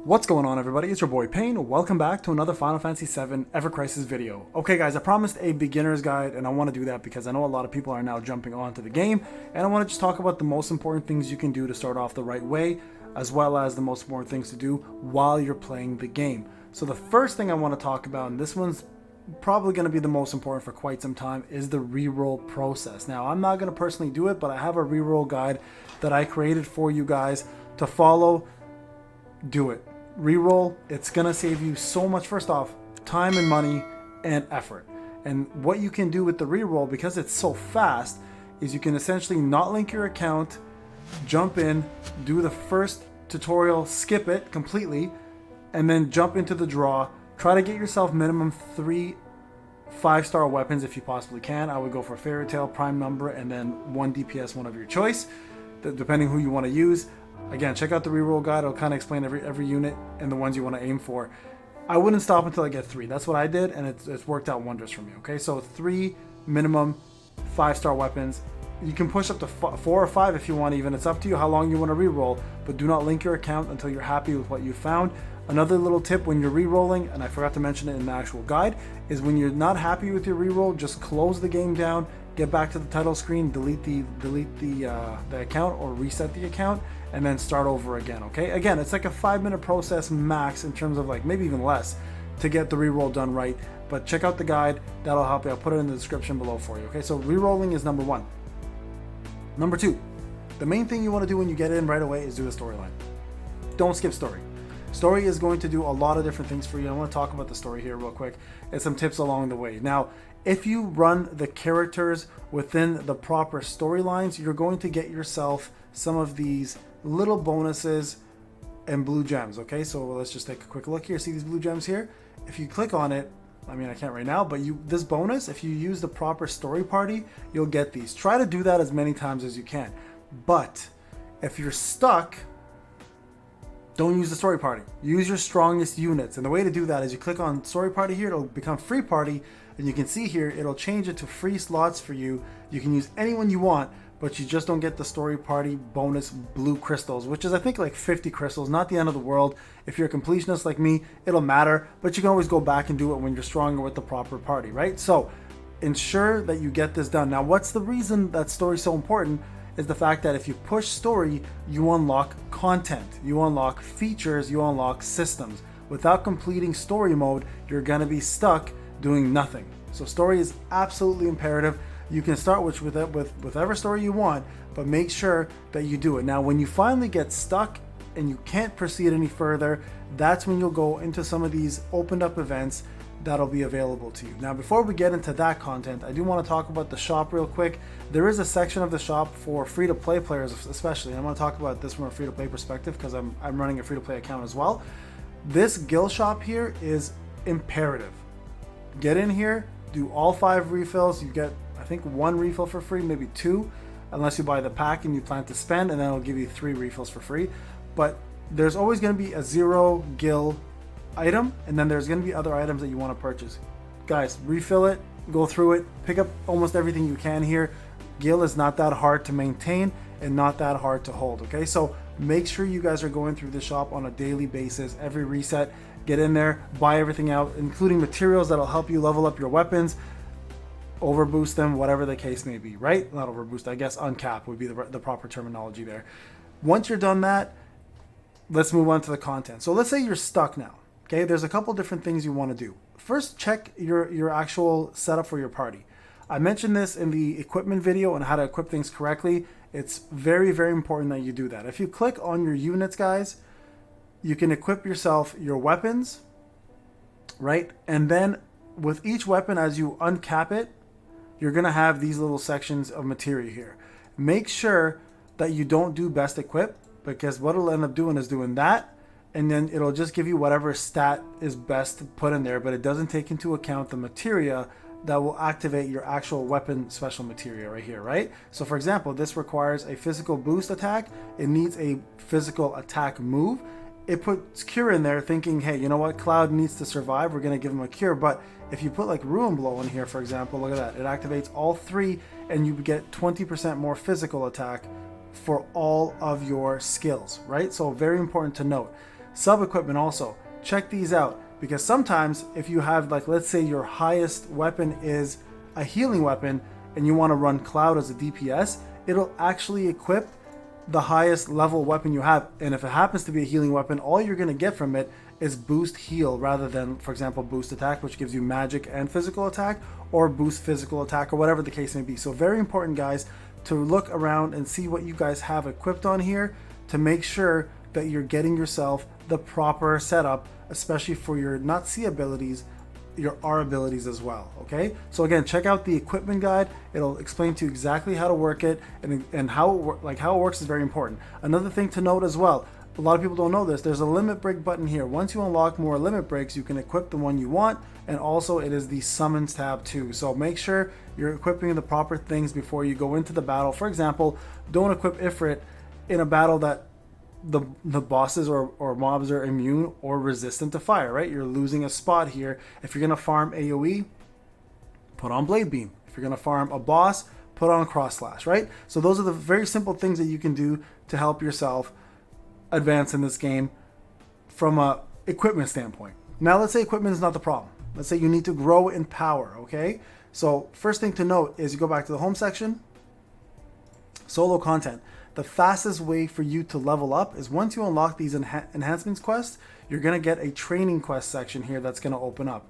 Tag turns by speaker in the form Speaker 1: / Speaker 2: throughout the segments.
Speaker 1: What's going on, everybody? It's your boy Payne. Welcome back to another Final Fantasy VII Evercrisis video. Okay guys, I promised a beginner's guide and I want to do that because I know a lot of people are now jumping onto the game and I want to just talk about the most important things you can do to start off the right way, as well as the most important things to do while you're playing the game. So the first thing I want to talk about, and this one's probably going to be the most important for quite some time, is the reroll process. Now, I'm not going to personally do it, but I have a reroll guide that I created for you guys to follow. Do it. Reroll. It's gonna save you so much, first off, time and money and effort. And what you can do with the reroll, because it's so fast, is you can essentially not link your account, jump in, do the first tutorial, skip it completely, and then jump into the draw. Try to get yourself minimum 3 5-star weapons if you possibly can. I would go for Fairy Tail, Prime Number, and then 1 DPS, one of your choice, depending who you want to use. Again, check out the reroll guide. It'll kind of explain every unit and the ones you want to aim for. I wouldn't stop until I get 3. That's what I did, and it's worked out wonders for me. Okay, so 3 minimum 5-star weapons. You can push up to 4 or 5 if you want even. It's up to you how long you want to reroll, but do not link your account until you're happy with what you found. Another little tip when you're rerolling, and I forgot to mention it in the actual guide, is when you're not happy with your reroll, just close the game down, get back to the title screen, delete the account or reset the account, and then start over again. Okay, again, it's like a 5-minute process max in terms of, like, maybe even less to get the reroll done right. But check out the guide, that'll help you. I'll put it in the description below for you. Okay, so rerolling is number 1. Number 2, the main thing you want to do when you get in right away is do the storyline. Don't skip story. Story is going to do a lot of different things for you. I want to talk about the story here real quick and some tips along the way. Now, if you run the characters within the proper storylines, you're going to get yourself some of these little bonuses and blue gems. Okay, so let's just take a quick look here. See these blue gems here? If you click on it, I mean, I can't right now, but this bonus, if you use the proper story party, you'll get these. Try to do that as many times as you can. But if you're stuck, don't use the story party. Use your strongest units. And the way to do that is you click on story party here, it'll become free party, and you can see here, it'll change it to free slots for you. You can use anyone you want, but you just don't get the story party bonus blue crystals, which is, I think, like 50 crystals, not the end of the world. If you're a completionist like me, it'll matter, but you can always go back and do it when you're stronger with the proper party, right? So ensure that you get this done. Now, what's the reason that story's so important is the fact that if you push story, you unlock content, you unlock features, you unlock systems. Without completing story mode, you're gonna be stuck doing nothing. So story is absolutely imperative. You can start with whatever story you want, but make sure that you do it. Now, when you finally get stuck and you can't proceed any further, that's when you'll go into some of these opened up events that'll be available to you. Now, before we get into that content, I do want to talk about the shop real quick. There is a section of the shop for free-to-play players, especially. I'm going to talk about this from a free-to-play perspective because I'm running a free-to-play account as well. This guild shop here is imperative. Get in here, do all 5 refills. You get, I think, 1 refill for free, maybe 2, unless you buy the pack and you plan to spend, and then it'll give you 3 refills for free. But there's always going to be a 0 gil item, and then there's going to be other items that you want to purchase. Guys, refill it, go through it, pick up almost everything you can here. Gil is not that hard to maintain and not that hard to hold. Okay, so make sure you guys are going through the shop on a daily basis. Every reset, get in there, buy everything out, including materials that'll help you level up your weapons, overboost them, whatever the case may be, right? Not overboost, I guess uncap would be the proper terminology there. Once you're done that, let's move on to the content. So let's say you're stuck now. Okay, there's a couple different things you want to do. First, check your actual setup for your party. I mentioned this in the equipment video on how to equip things correctly. It's very, very important that you do that. If you click on your units, guys, you can equip yourself your weapons, right? And then with each weapon, as you uncap it, you're going to have these little sections of materia here. Make sure that you don't do best equip, because what it'll end up doing is doing that, and then it'll just give you whatever stat is best to put in there, but it doesn't take into account the materia that will activate your actual weapon special materia right here, right? So for example, this requires a physical boost attack. It needs a physical attack move. It puts cure in there thinking, hey, you know what? Cloud needs to survive. We're going to give him a cure. But if you put like Ruin Blow in here, for example, look at that. It activates all 3 and you get 20% more physical attack for all of your skills, right? So very important to note. Sub-equipment also, check these out, because sometimes if you have, like, let's say your highest weapon is a healing weapon and you want to run Cloud as a DPS, it'll actually equip the highest level weapon you have, and if it happens to be a healing weapon, all you're going to get from it is boost heal rather than, for example, boost attack, which gives you magic and physical attack, or boost physical attack, or whatever the case may be. So very important, guys, to look around and see what you guys have equipped on here to make sure that you're getting yourself the proper setup, especially for your not C abilities, your R abilities as well. Okay, so again, check out the equipment guide. It'll explain to you exactly how to work it, and how it works is very important. Another thing to note as well, a lot of people don't know this, there's a limit break button here. Once you unlock more limit breaks, you can equip the one you want, and also it is the summons tab too. So make sure you're equipping the proper things before you go into the battle. For example, don't equip Ifrit in a battle that the bosses or mobs are immune or resistant to fire, right? You're losing a spot here. If you're going to farm AoE, put on Blade Beam. If you're going to farm a boss, put on Cross Slash, right? So those are the very simple things that you can do to help yourself advance in this game from a equipment standpoint. Now let's say equipment is not the problem. Let's say you need to grow in power, okay? So first thing to note is you go back to the home section, solo content. The fastest way for you to level up is once you unlock these enhancements quests, you're going to get a training quest section here that's going to open up.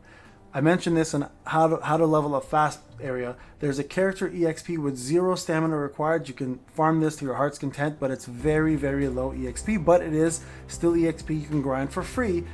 Speaker 1: I mentioned this in how to level up fast area. There's a character EXP with 0 stamina required. You can farm this to your heart's content, but it's very, very low EXP, but it is still EXP you can grind for free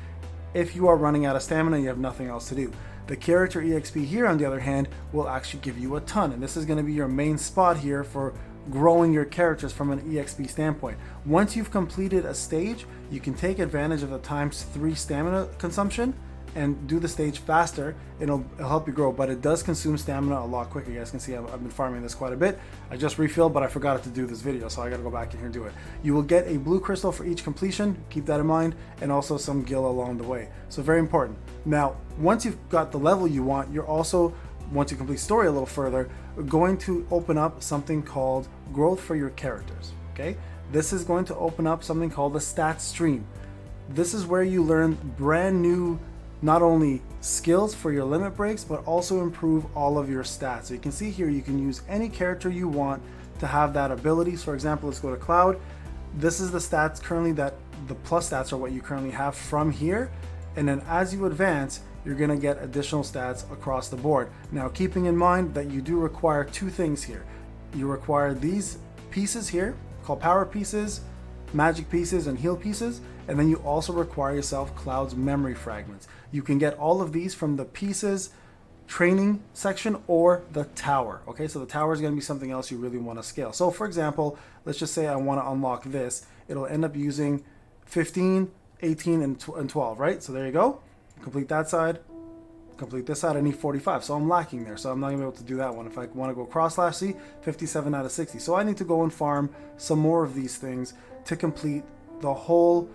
Speaker 1: if you are running out of stamina and you have nothing else to do. The character EXP here, on the other hand, will actually give you a ton, and this is going to be your main spot here for growing your characters from an EXP standpoint. Once you've completed a stage, you can take advantage of the ×3 stamina consumption and do the stage faster. It'll help you grow, but it does consume stamina a lot quicker. You guys can see I've been farming this quite a bit. I just refilled, but I forgot to do this video, so I gotta go back in here and do it. You will get a blue crystal for each completion, keep that in mind, and also some gil along the way. So very important. Now, once you've got the level you want, you're also, once you complete story a little further, going to open up something called growth for your characters. Okay, this is going to open up something called the stat stream. This is where you learn brand new, not only skills for your limit breaks, but also improve all of your stats. So you can see here, you can use any character you want to have that ability. So for example, let's go to Cloud. This is the stats currently, that the plus stats are what you currently have from here. And then as you advance, you're going to get additional stats across the board. Now, keeping in mind that you do require 2 things here. You require these pieces here called power pieces, magic pieces, and heal pieces. And then you also require yourself Cloud's memory fragments. You can get all of these from the pieces training section or the tower. Okay, so the tower is going to be something else you really want to scale. So for example, let's just say I want to unlock this. It'll end up using 15, 18, and 12, right? So there you go. Complete that side, complete this side. I need 45, so I'm lacking there, so I'm not gonna be able to do that one. If I want to go cross slash C, 57 out of 60, so I need to go and farm some more of these things to complete the whole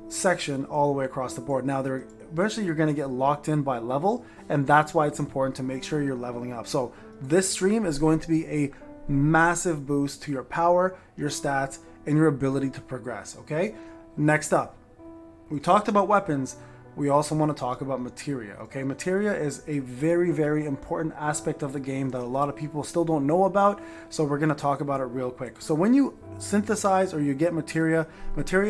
Speaker 1: section all the way across the board. Now, eventually you're going to get locked in by level, and that's why it's important to make sure you're leveling up. So this stream is going to be a massive boost to your power, your stats, and your ability to progress. Okay, next up, we talked about weapons. We also want to talk about materia. Okay, materia is a very, very important aspect of the game that a lot of people still don't know about, so we're going to talk about it real quick. So when you synthesize or you get materia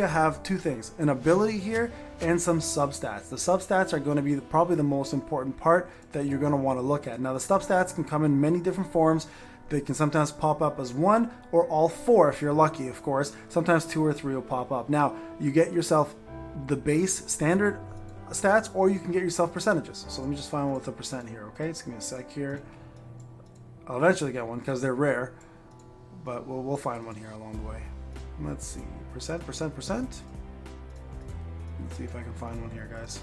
Speaker 1: have 2 things, an ability here and some substats. The substats are going to be probably the most important part that you're going to want to look at. Now, the substats can come in many different forms. They can sometimes pop up as 1 or all 4 if you're lucky, of course. Sometimes 2 or 3 will pop up. Now, you get yourself the base standard stats, or you can get yourself percentages. So let me just find one with a percent here. Okay, just give me a sec here. I'll eventually get one because they're rare, but we'll find one here along the way. Let's see, percent. Let's see if I can find one here, guys.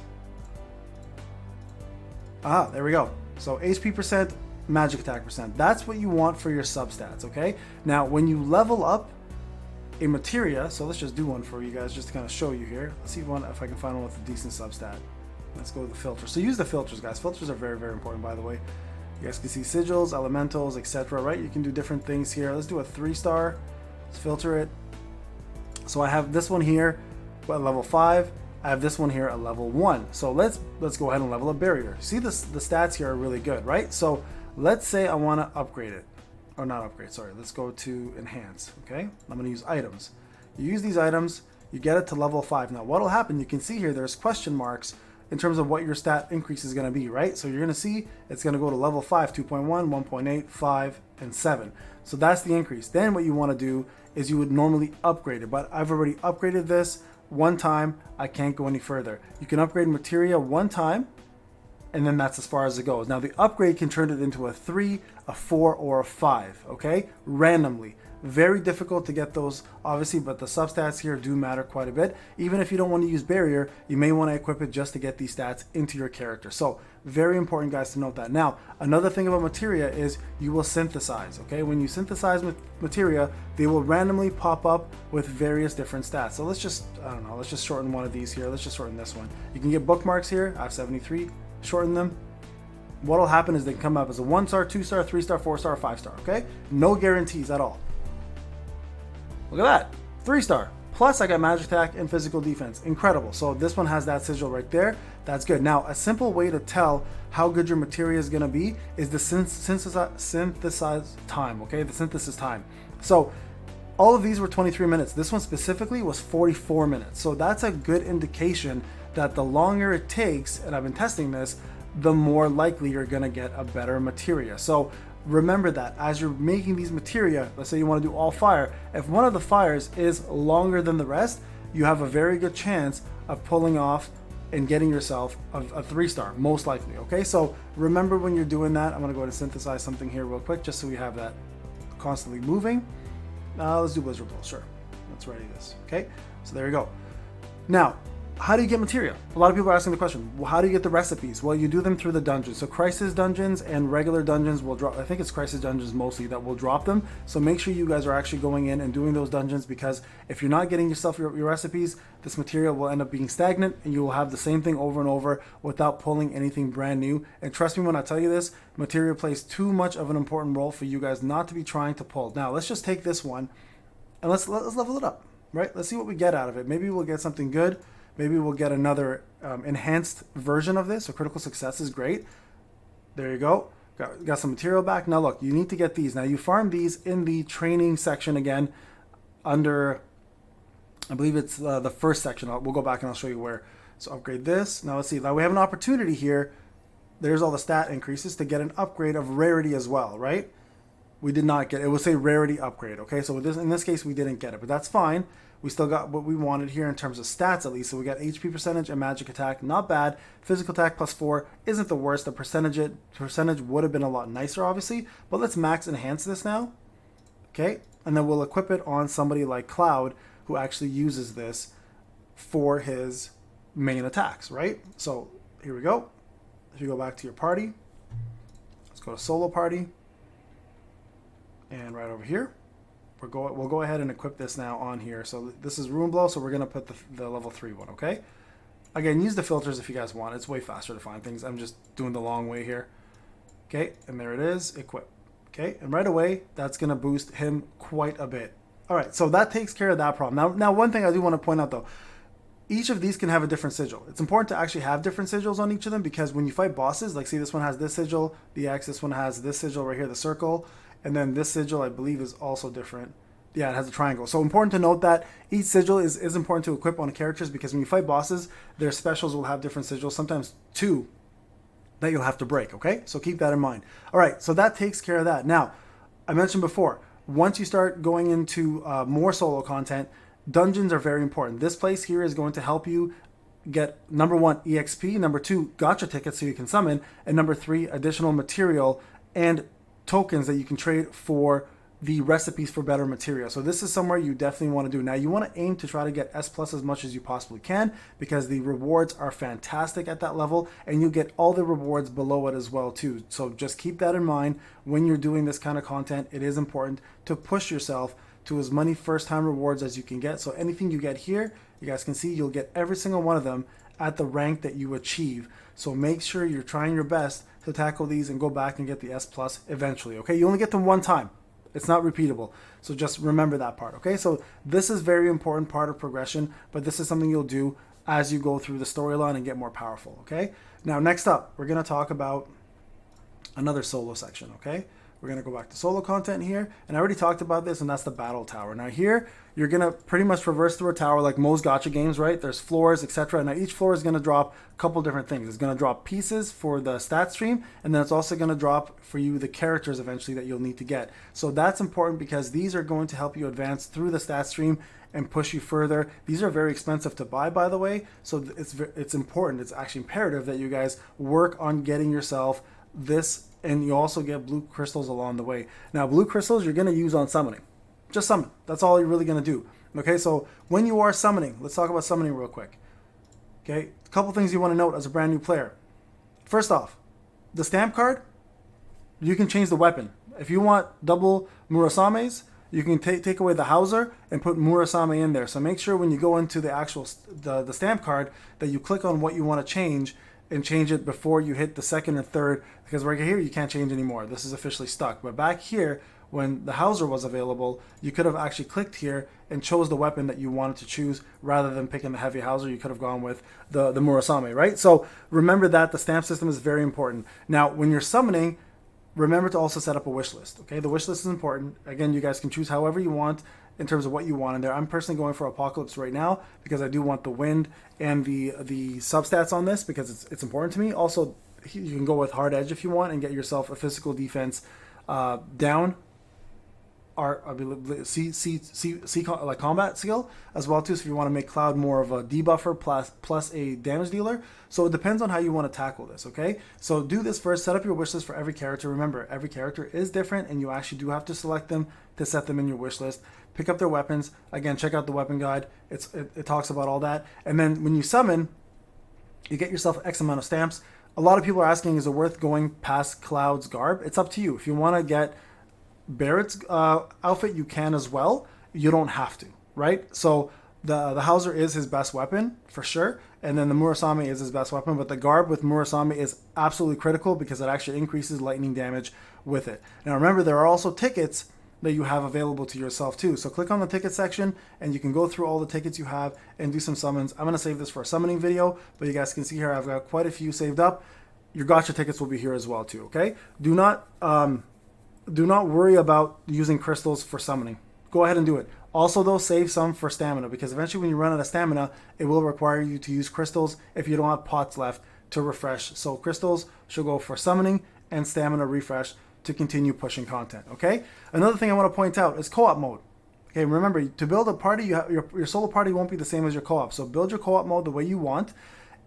Speaker 1: Ah, there we go. So HP percent, magic attack percent. That's what you want for your substats. Okay, now when you level up a materia, so let's just do one for you guys just to kind of show you here. Let's see if I can find one with a decent substat. Let's go with the filter. So use the filters, guys. Filters are very, very important, by the way. You guys can see sigils, elementals, etc. Right? You can do different things here. Let's do a 3-star. Let's filter it. So I have this one here at level 5. I have this one here at level 1. So let's go ahead and level up barrier. See this, the stats here are really good, right? So let's say I want to upgrade it, or not upgrade, sorry. Let's go to enhance, okay? I'm going to use items. You use these items, you get it to level 5. Now what will happen, you can see here there's question marks in terms of what your stat increase is going to be, right? So you're going to see it's going to go to level 5, 2.1, 1.8, 5, and 7. So that's the increase. Then what you want to do is you would normally upgrade it, but I've already upgraded this one time. I can't go any further. You can upgrade Materia one time, and then that's as far as it goes. Now the upgrade can turn it into a 3, a 4, or a 5, okay? Randomly. Very difficult to get those, obviously, but the substats here do matter quite a bit. Even if you don't want to use barrier, you may want to equip it just to get these stats into your character. So very important, guys, to note that. Now, another thing about Materia is you will synthesize, okay? When you synthesize Materia, they will randomly pop up with various different stats. So let's just, I don't know, let's just shorten one of these here. Let's just shorten this one. You can get bookmarks here. I have 73. Shorten them. What'll happen is they come up as a 1-star, 2-star, 3-star, 4-star, 5-star, okay? No guarantees at all. Look at that, 3-star. Plus I got magic attack and physical defense. Incredible. So this one has that sigil right there. That's good. Now, a simple way to tell how good your Materia is going to be is the synthesize time, okay? The synthesis time. So all of these were 23 minutes. This one specifically was 44 minutes. So that's a good indication that the longer it takes, and I've been testing this, the more likely you're going to get a better Materia. So remember that as you're making these Materia, let's say you want to do all fire, if one of the fires is longer than the rest, you have a very good chance of pulling off and getting yourself a 3-star, most likely, okay? So remember when you're doing that. I'm going to go ahead and synthesize something here real quick just so we have that constantly moving. Let's do Blizzard Blow, sure. Let's ready this, okay? So there you go. Now, how do you get Materia? A lot of people are asking the question, well, how do you get the recipes? Well, you do them through the dungeons. So Crisis dungeons and regular dungeons will drop, I think it's Crisis dungeons mostly that will drop them. So make sure you guys are actually going in and doing those dungeons, because if you're not getting yourself your recipes, this Materia will end up being stagnant and you will have the same thing over and over without pulling anything brand new. And trust me when I tell you this, Materia plays too much of an important role for you guys not to be trying to pull. Now, let's just take this one and let's level it up, right? Let's see what we get out of it. Maybe we'll get something good. Maybe we'll get another enhanced version of this. So critical success is great. There you go. Got some material back. Now look, you need to get these. Now you farm these in the training section again under, I believe it's the first section. We'll go back and I'll show you where. So upgrade this. Now let's see. Now we have an opportunity here. There's all the stat increases to get an upgrade of rarity as well, right? We did not get it. It will say rarity upgrade. Okay, so with this, in this case, we didn't get it, but that's fine. We still got what we wanted here in terms of stats at least. So we got HP percentage and magic attack. Not bad. Physical attack +4 isn't the worst. The percentage would have been a lot nicer, obviously. But let's max enhance this now. Okay. And then we'll equip it on somebody like Cloud, who actually uses this for his main attacks, right? So here we go. If you go back to your party, let's go to solo party. And right over here. We'll go ahead and equip this now on here. So this is Rune Blow, so we're going to put the level 3 one, okay? Again, use the filters if you guys want. It's way faster to find things. I'm just doing the long way here. Okay, and there it is, equip. Okay, and right away, that's going to boost him quite a bit. All right, so that takes care of that problem. Now one thing I do want to point out, though. Each of these can have a different sigil. It's important to actually have different sigils on each of them, because when you fight bosses, like see this one has this sigil, the X, this one has this sigil right here, the circle. And then this sigil, I believe, is also different. Yeah, it has a triangle. So important to note that each sigil is important to equip on characters, because when you fight bosses, their specials will have different sigils, sometimes 2 that you'll have to break, okay? So keep that in mind. All right, so that takes care of that. Now, I mentioned before, once you start going into more solo content, dungeons are very important. This place here is going to help you get, number 1, EXP, number 2, gacha tickets so you can summon, and number 3, additional material and tokens that you can trade for the recipes for better Materia. So this is somewhere you definitely want to do. Now you want to aim to try to get S+ as much as you possibly can, because the rewards are fantastic at that level, and you get all the rewards below it as well too. So just keep that in mind when you're doing this kind of content. It is important to push yourself to as many first-time rewards as you can get. So anything you get here, you guys can see you'll get every single one of them at the rank that you achieve. So make sure you're trying your best to tackle these and go back and get the S+ eventually, okay? You only get them one time. It's not repeatable. So just remember that part, okay? So this is very important part of progression, but this is something you'll do as you go through the storyline and get more powerful, okay? Now, next up, we're going to talk about another solo section, okay? We're going to go back to solo content here, and I already talked about this, and that's the battle tower. Now here, you're going to pretty much traverse through a tower like most gacha games, right? There's floors, etc. Now each floor is going to drop a couple different things. It's going to drop pieces for the stat stream, and then it's also going to drop for you the characters eventually that you'll need to get. So that's important because these are going to help you advance through the stat stream and push you further. These are very expensive to buy, by the way, so it's important, it's actually imperative that you guys work on getting yourself this, and you also get blue crystals along the way. Now, blue crystals you're going to use on summoning. Just summon. That's all you're really going to do. Okay, so when you are summoning, let's talk about summoning real quick. Okay, a couple things you want to note as a brand new player. First off, the stamp card, you can change the weapon. If you want double Murasames, you can take away the Hauser and put Murasame in there. So make sure when you go into the actual the stamp card that you click on what you want to change and change it before you hit the second and third, because right here you can't change anymore. This is officially stuck. But back here, when the Hauser was available, you could have actually clicked here and chose the weapon that you wanted to choose rather than picking the heavy Hauser. You could have gone with the Murasame, right? So remember that the stamp system is very important. Now, when you're summoning, remember to also set up a wish list, okay? The wish list is important. Again, you guys can choose however you want in terms of what you want in there. I'm personally going for Apocalypse right now because I do want the wind and the substats on this because it's important to me. Also, you can go with Hard Edge if you want and get yourself a physical defense down. Like combat skill as well too. So if you want to make Cloud more of a debuffer plus a damage dealer, so it depends on how you want to tackle this. Okay, so do this first. Set up your wish list for every character. Remember, every character is different, and you actually do have to select them to set them in your wish list. Pick up their weapons. Again, check out the weapon guide. It talks about all that. And then when you summon, you get yourself X amount of stamps. A lot of people are asking, is it worth going past Cloud's garb? It's up to you. If you want to get Barrett's outfit, you can as well. You don't have to, right? So the Hauser is his best weapon for sure, and then the Murasame is his best weapon, but the garb with Murasame is absolutely critical because it actually increases lightning damage with it. Now remember, there are also tickets that you have available to yourself too. So click on the ticket section and you can go through all the tickets you have and do some summons. I'm going to save this for a summoning video, but you guys can see here I've got quite a few saved up. Your gacha tickets will be here as well too, okay? Do not worry about using crystals for summoning. Go ahead and do it. Also though, save some for stamina because eventually when you run out of stamina, it will require you to use crystals if you don't have pots left to refresh. So crystals should go for summoning and stamina refresh to continue pushing content, okay? Another thing I want to point out is co-op mode. Okay, remember, to build a party, your solo party won't be the same as your co-op. So build your co-op mode the way you want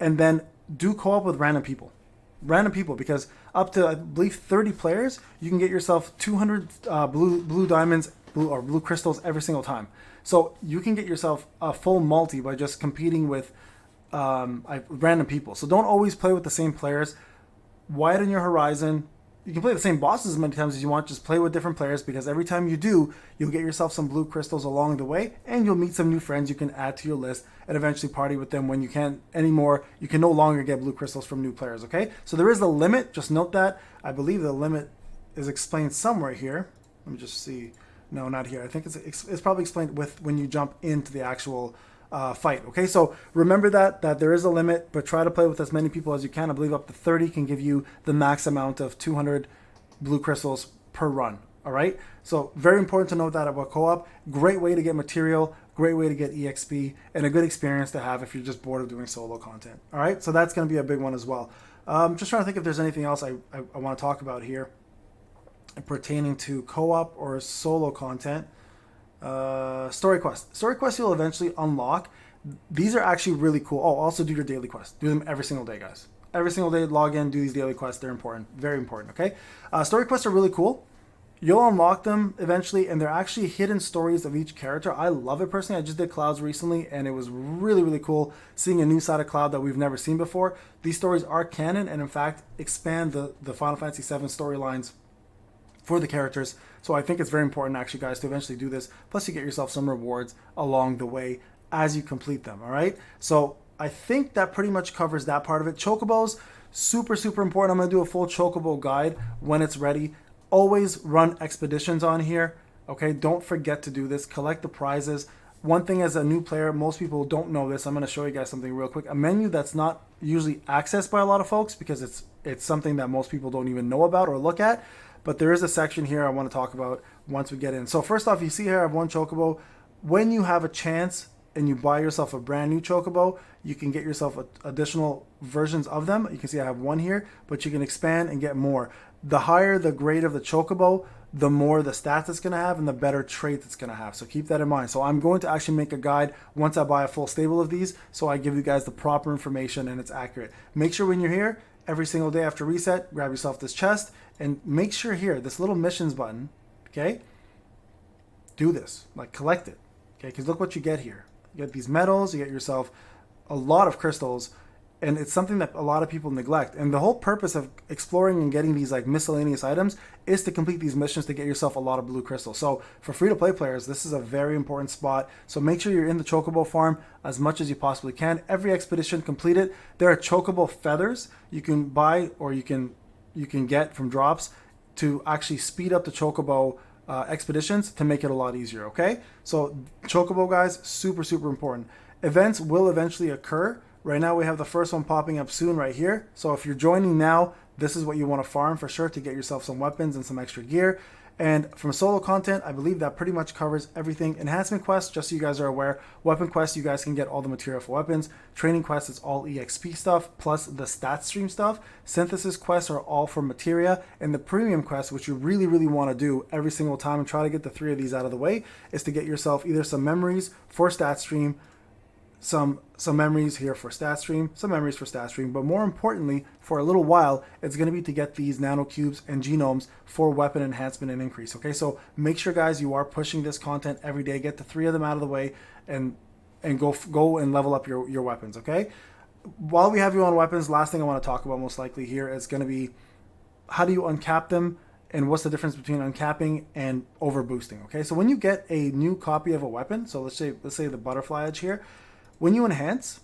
Speaker 1: and then do co-op with random people. Because up to I believe 30 players, you can get yourself 200 blue diamonds or blue crystals every single time. So you can get yourself a full multi by just competing with random people. So don't always play with the same players. Widen your horizon. You can play the same bosses as many times as you want. Just play with different players because every time you do, you'll get yourself some blue crystals along the way and you'll meet some new friends you can add to your list and eventually party with them when you can't anymore. You can no longer get blue crystals from new players, okay? So there is a limit. Just note that. I believe the limit is explained somewhere here. Let me just see. No, not here. I think it's probably explained with when you jump into the actual fight. Okay, so remember that there is a limit, but try to play with as many people as you can. I believe up to 30 can give you the max amount of 200 blue crystals per run. All right, so very important to note that about co-op. Great way to get material, great way to get EXP, and a good experience to have if you're just bored of doing solo content. All right, so that's going to be a big one as well. Just trying to think if there's anything else I want to talk about here pertaining to co-op or solo content. Story quest. Story quests you'll eventually unlock. These are actually really cool. Oh, also do your daily quests. Do them every single day, guys. Every single day, log in, do these daily quests. They're important. Very important, okay? Story quests are really cool. You'll unlock them eventually, and they're actually hidden stories of each character. I love it personally. I just did Clouds recently, and it was really, really cool seeing a new side of Cloud that we've never seen before. These stories are canon, and in fact, expand the Final Fantasy VII storylines for the characters. So I think it's very important actually, guys, to eventually do this. Plus you get yourself some rewards along the way as you complete them. All right, so I think that pretty much covers that part of it. Chocobos, super important. I'm going to do a full Chocobo guide when it's ready. Always run expeditions on here. Okay, don't forget to do this. Collect the prizes. one thing as a new player, most people don't know this. I'm going to show you guys something real quick. A menu that's not usually accessed by a lot of folks because it's something that most people don't even know about or look at. But there is a section here I want to talk about once we get in. So first off, you see here I have one Chocobo. When you have a chance and you buy yourself a brand new Chocobo, you can get yourself additional versions of them. You can see I have one here, but you can expand and get more. The higher the grade of the Chocobo, the more the stats it's going to have and the better traits it's going to have. So keep that in mind. So I'm going to actually make a guide once I buy a full stable of these, so I give you guys the proper information and it's accurate. Make sure when you're here, every single day after reset, grab yourself this chest and make sure here, this little missions button, okay, do this, like collect it, okay, because look what you get here. You get these medals, you get yourself a lot of crystals, and it's something that a lot of people neglect. And the whole purpose of exploring and getting these like miscellaneous items is to complete these missions to get yourself a lot of blue crystals. So for free-to-play players, this is a very important spot. So make sure you're in the Chocobo farm as much as you possibly can. Every expedition completed. There are Chocobo feathers you can buy or you can get from drops to actually speed up the Chocobo expeditions to make it a lot easier, okay? So Chocobo, guys, super, super important. Events will eventually occur. Right now we have the first one popping up soon right here. So if you're joining now, this is what you want to farm for sure to get yourself some weapons and some extra gear. And from solo content, I believe that pretty much covers everything. Enhancement quests, just so you guys are aware. Weapon quests, you guys can get all the material for weapons. Training quests, it's all EXP stuff, plus the stat stream stuff. Synthesis quests are all for Materia. And the premium quests, which you really, really want to do every single time and try to get the 3 of these out of the way, is to get yourself either some memories for stat stream, some memories here for stat stream, some memories for stat stream, but more importantly, for a little while, it's going to be to get these nanocubes and genomes for weapon enhancement and increase. Okay, so make sure, guys, you are pushing this content every day. Get the 3 of them out of the way and go and level up your weapons. Okay, while we have you on weapons, last thing I want to talk about most likely here is going to be how do you uncap them and what's the difference between uncapping and overboosting. Okay, so when you get a new copy of a weapon, so let's say the butterfly edge here. When you enhance,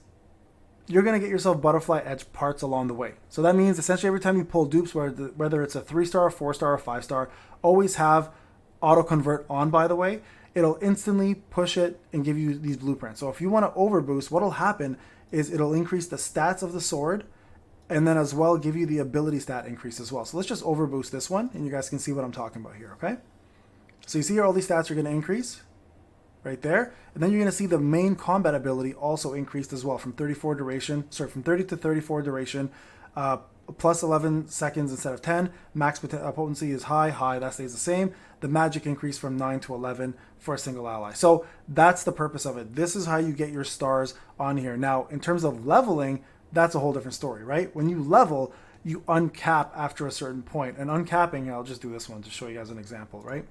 Speaker 1: you're going to get yourself butterfly edge parts along the way. So that means essentially every time you pull dupes, whether it's a 3-star, 4-star, or 5-star, always have auto convert on, by the way. It'll instantly push it and give you these blueprints. So if you want to overboost, what'll happen is it'll increase the stats of the sword and then as well give you the ability stat increase as well. So let's just overboost this one and you guys can see what I'm talking about here, okay? So you see here all these stats are going to increase right there, and then you're going to see the main combat ability also increased as well from 30 to 34 duration, plus 11 seconds instead of 10. Max potency is high, that stays the same. The magic increase from 9 to 11 for a single ally. So that's the purpose of it. This is how you get your stars on here. Now, in terms of leveling, that's a whole different story, right? When you level, you uncap after a certain point. And uncapping, I'll just do this one to show you guys an example, right?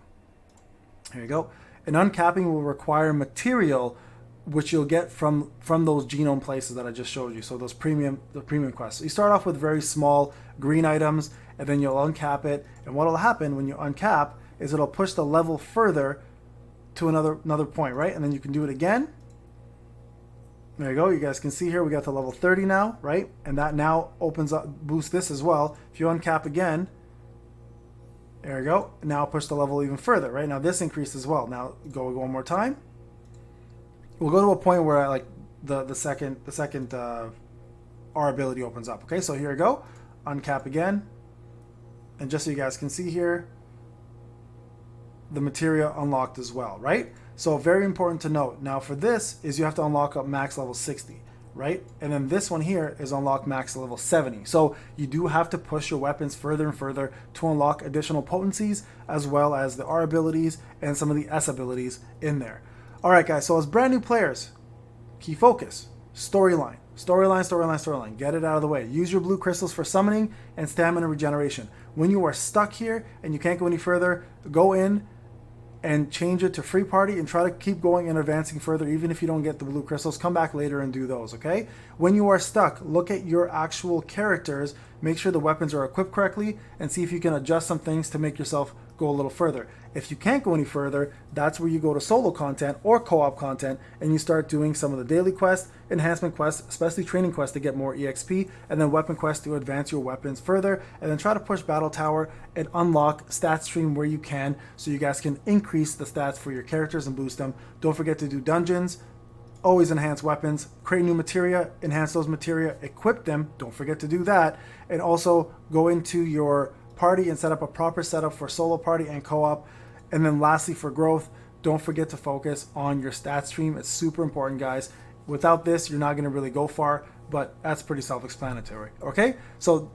Speaker 1: Here you go. And uncapping will require material, which you'll get from those genome places that I just showed you. So the premium quests. So you start off with very small green items, and then you'll uncap it. And what will happen when you uncap is it'll push the level further to another point, right? And then you can do it again. There you go. You guys can see here we got to level 30 now, right? And that now opens up, boosts this as well. If you uncap again, there you go. Now push the level even further, right? Now this increased as well. Now go one more time. We'll go to a point where like the second R ability opens up. Okay, so here we go. Uncap again. And just so you guys can see here, the materia unlocked as well, right? So very important to note. Now for this is you have to unlock up max level 60. Right? And then this one here is unlock max level 70. So you do have to push your weapons further and further to unlock additional potencies as well as the R abilities and some of the S abilities in there. All right, guys. So as brand new players, key focus, storyline. Get it out of the way. Use your blue crystals for summoning and stamina regeneration. When you are stuck here and you can't go any further, go in and change it to free party and try to keep going and advancing further. Even if you don't get the blue crystals, come back later and do those, okay? When you are stuck, look at your actual characters, make sure the weapons are equipped correctly, and see if you can adjust some things to make yourself go a little further. If you can't go any further, that's where you go to solo content or co-op content, and you start doing some of the daily quests, enhancement quests, especially training quests to get more EXP, and then weapon quests to advance your weapons further, and then try to push battle tower and unlock stat stream where you can, so you guys can increase the stats for your characters and boost them. Don't forget to do dungeons, always enhance weapons, create new materia, enhance those materia, equip them, don't forget to do that, and also go into your party and set up a proper setup for solo party and co-op. And then lastly, for growth, don't forget to focus on your stat stream. It's super important, guys. Without this, you're not going to really go far, but that's pretty self-explanatory. Okay, so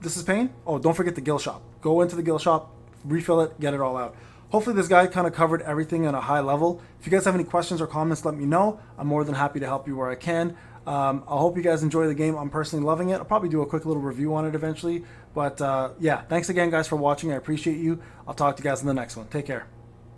Speaker 1: this is Pain. Oh, don't forget the guild shop. Go into the guild shop, refill it, get it all out. Hopefully this guide kind of covered everything on a high level. If you guys have any questions or comments, let me know. I'm more than happy to help you where I can. I hope you guys enjoy the game. I'm personally loving it. I'll probably do a quick little review on it eventually. But yeah, thanks again, guys, for watching. I appreciate you. I'll talk to you guys in the next one. Take care.